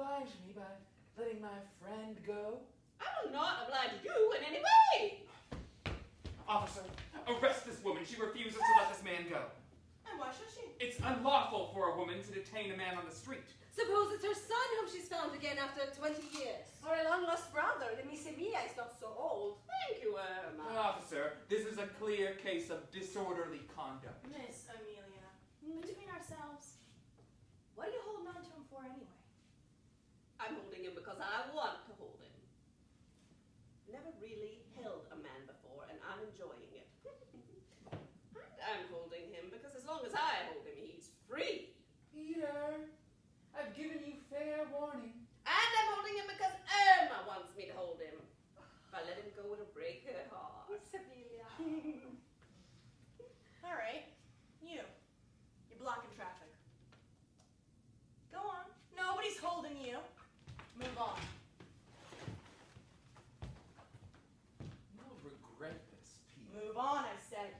oblige me by letting my friend go? I will not oblige you in any way. Officer, arrest this woman. She refuses to let this man go. And why should she? It's unlawful for a woman to detain a man on the street. Suppose it's her son whom she's found again after 20 years. Or a long-lost brother. The Miss Emilia is not so old. Thank you, Irma. Officer, this is a clear case of disorderly conduct. Miss Emilia, between ourselves, what are you holding on to him for anyway? I'm holding him because I want to hold him. Never really held a man before, and I'm enjoying it. And I'm holding him because as long as I hold him, he's free. Peter, I've given you fair warning. And I'm holding him because Irma wants me to hold him. If I let him go, it'll break her heart. Miss Emilia. All right, you're blocking traffic. Go on. Nobody's holding you. Move on. You'll regret this, Peter. Move on, I said.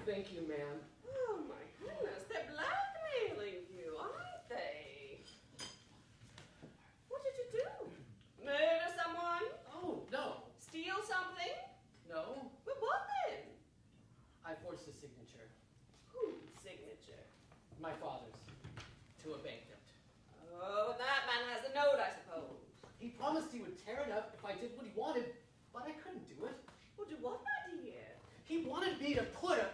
Thank you, ma'am. Oh my goodness, they're blackmailing you, aren't they? What did you do? Murder someone? Oh, no. Steal something? No. But what then? I forced a signature. Whose signature? My father's. To a bank note. Oh, and that man has the note, I suppose. He promised he would tear it up if I did what he wanted, but I couldn't do it. Well, do what, my dear? He wanted me to put a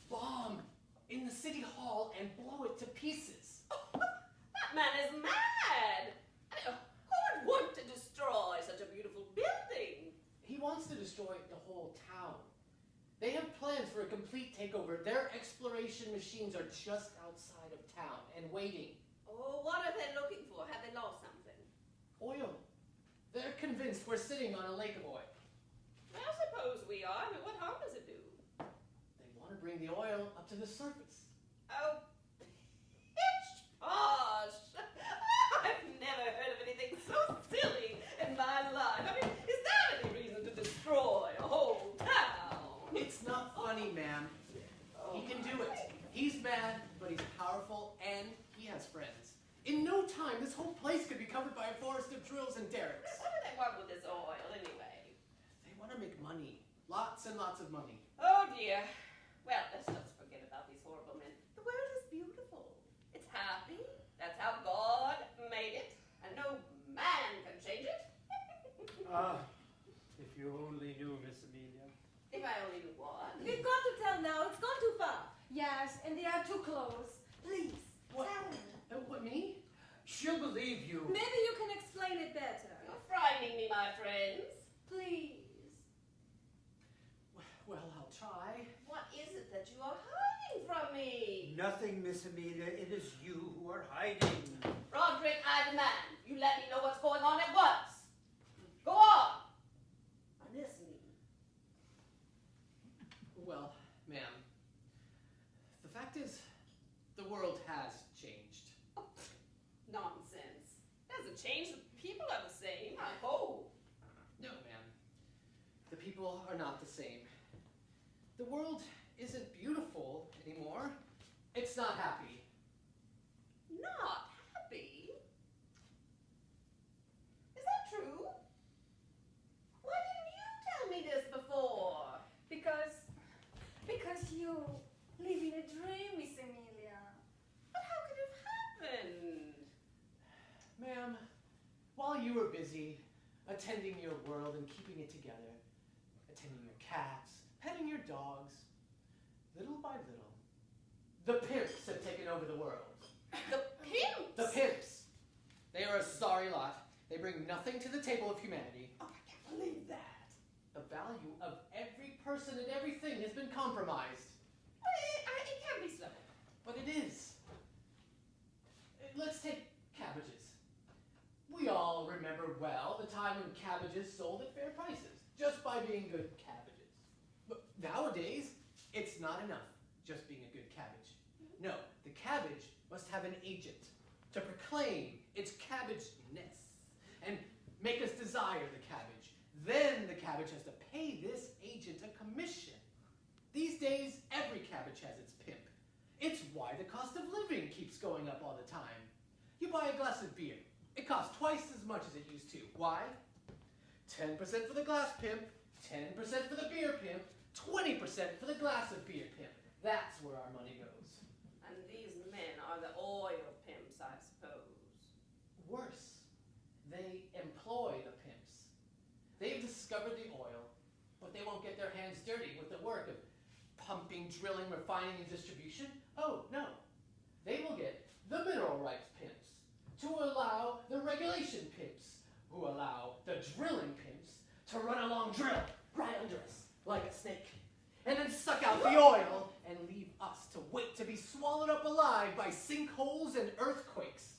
bomb in the city hall and blow it to pieces. That man is mad! Who would want to destroy such a beautiful building? He wants to destroy the whole town. They have plans for a complete takeover. Their exploration machines are just outside of town and waiting. Oh, what are they looking for? Have they lost something? Oil. They're convinced we're sitting on a lake of oil. I suppose we are, but what harm does it do? They want to bring the oil up to the surface. Oh, pitch posh! I've never heard of anything so silly in my life. I mean, is that any reason to destroy a whole town? It's not funny, ma'am. He can do it. He's mad, but he's powerful, and he has friends. In no time, this whole place could be covered by a forest of drills and derricks. What do they want with this oil, anyway? They want to make money. Lots and lots of money. Oh, dear. Well, let's just forget about these horrible men. The world is beautiful. It's happy. That's how God made it, and no man can change it. If you only knew, Miss Emilia. If I only knew what. You've got to tell now. It's gone too far. Yes, and they are too close. Please, What? tell me. What, me? She'll believe you. Maybe you can explain it better. You're frightening me, my friends. Please. Well, I'll try. What is it that you are hiding from me? Nothing, Miss Emilia. It is you who are hiding. Roderick, I demand you let me know what's going on at once. Go on. I'm listening. Well, ma'am, the fact is, the world has changed. Oh, nonsense. It hasn't changed. The people are the same, I hope. No, ma'am. The people are not the same. The world isn't beautiful anymore. It's not happy. Not happy? Is that true? Why didn't you tell me this before? Because you live in a dream, Miss Emilia. But how could it have happened? Ma'am, while you were busy attending your world and keeping it together, attending your cats, petting your dogs, little by little, the pimps have taken over the world. The pimps? The pimps! They are a sorry lot. They bring nothing to the table of humanity. Oh, I can't believe that. The value of every person and everything has been compromised. It can't be so. But it is. Let's take cabbages. We all remember well the time when cabbages sold at fair prices, just by being good cabbages. But nowadays, it's not enough just being a good cabbage. No, the cabbage must have an agent to proclaim its cabbageness and make us desire the cabbage. Then the cabbage has to pay this agent a commission. These days, every cabbage has its pimp. It's why the cost of living keeps going up all the time. You buy a glass of beer. It costs twice as much as it used to. Why? 10% for the glass pimp, 10% for the beer pimp, 20% for the glass of beer pimp. That's where our money goes. And these men are the oil pimps, I suppose. Worse, they employ the pimps. They've discovered the oil, but they won't get their hands dirty with the work of pumping, drilling, refining, and distribution. Oh, no. They will get the mineral rights pimps to allow the regulation pimps, who allow the drilling pimps to run a long drill right under us like a snake, and then suck out the oil and leave us to wait to be swallowed up alive by sinkholes and earthquakes.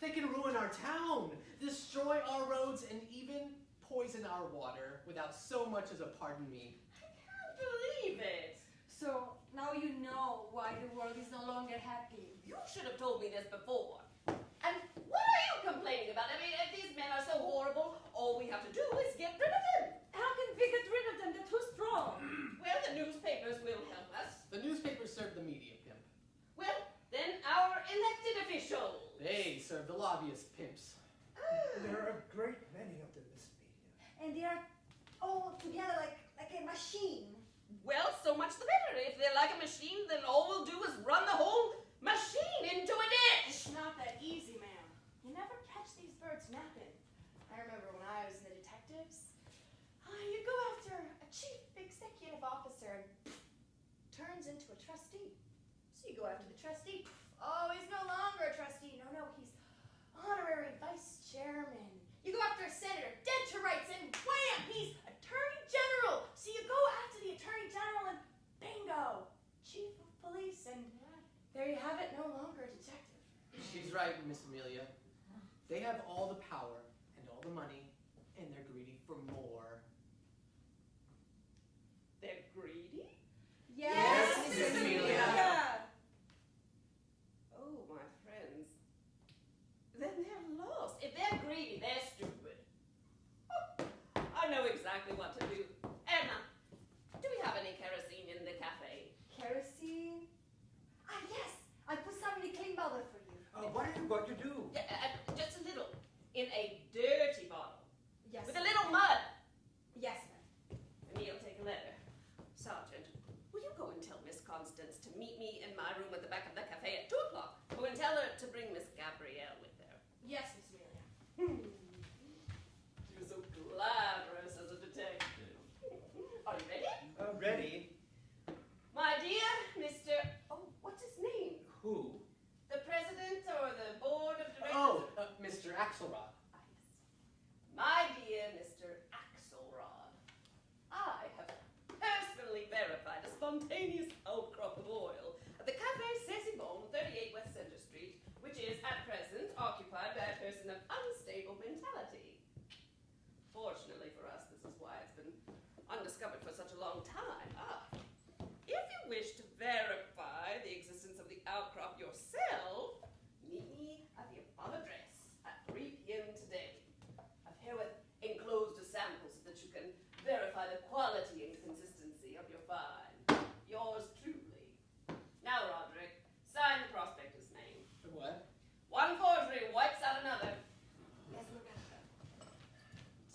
They can ruin our town, destroy our roads, and even poison our water without so much as a pardon me. I can't believe it. So now you know why the world is no longer happy. You should have told me this before. And what are you complaining about? I mean, if these men are so horrible, all we have to do is get rid of them. How can we get rid of them? They're too strong. Well, the newspapers will help us. The newspapers serve the media pimp. Well, then our elected officials. They serve the lobbyist pimps. There are a great many of them, Miss Amelia. And they are all together like a machine. Well, so much the better. If they're like a machine, then all we'll do is run the whole machine into a ditch. It's not that easy, ma'am. You never catch these birds napping. I remember when I was in the detectives, you go after a chief executive officer and turns into a trustee. So you go after the trustee. Oh, he's no longer a trustee. No, he's honorary vice chairman. You go after a senator, dead to rights, and wham, he's attorney general. So you go after the attorney general and bingo, chief of police, and there you have it, no longer a detective. She's right, Miss Amelia. They have all the power and all the money, and they're greedy for more. They're greedy? Yes, Miss Amelia. Yeah. Oh, my friends. Then they're lost. If they're greedy, they're stupid. I know exactly what to do. Emma, do we have any kerosene in the cafe? Kerosene? Yes. I put some in a clean bottle for you. What are you going to do? Yeah, just a little. In a dirty bottle. Yes. With a little mud. Yes, ma'am. Emil, take a letter. Sergeant, will you go and tell Miss Constance to meet me in my room at the back of the cafe at 2 o'clock? Go and tell her to bring Miss Gabrielle with her. Yes, Miss Amelia. You're so glamorous as a detective. Are you ready? Ready? My dear Mr. Oh, what's his name? Who? The president or the board of directors? Oh, Mr. Axelrod. Ah, yes. My dear Mr. Axelrod, I have personally verified a spontaneous outcrop of oil at the Café Cézibon, 38 West Center Street, which is at present occupied by a person of unstable mentality. Fortunately for us, this is why it's been undiscovered for such a long time. If you wish to verify the existence of the outcrop yourself, meet me at the above address at 3 p.m. today. I've herewith enclosed a sample so that you can verify the quality and consistency of your find. Yours truly. Now, Roderick, sign the prospector's name. What? One forgery wipes out another. Yes, Loretta.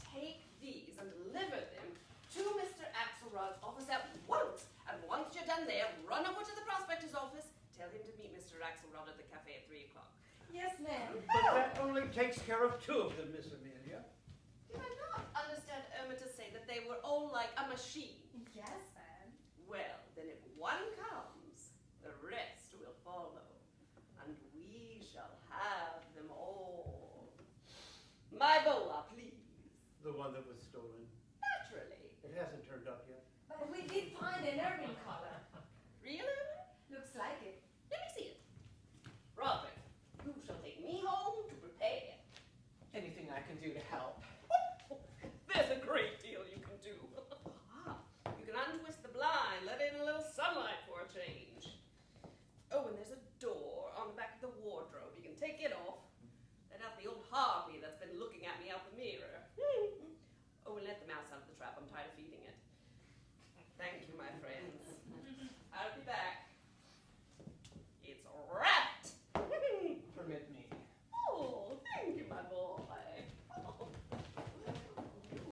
Take these and deliver them to Mr. Axelrod's office at once. And once you're done there, run over to the prospector's office. Tell him to meet Mr. Axelrod at the cafe at 3 o'clock. Yes, ma'am. But that only takes care of 2 of them, Miss Amelia. Did I not understand Irma to say that they were all like a machine? Yes, ma'am. Well, then if one comes, the rest will follow. And we shall have them all. My boa, please. The one that was stolen. Naturally. It hasn't turned up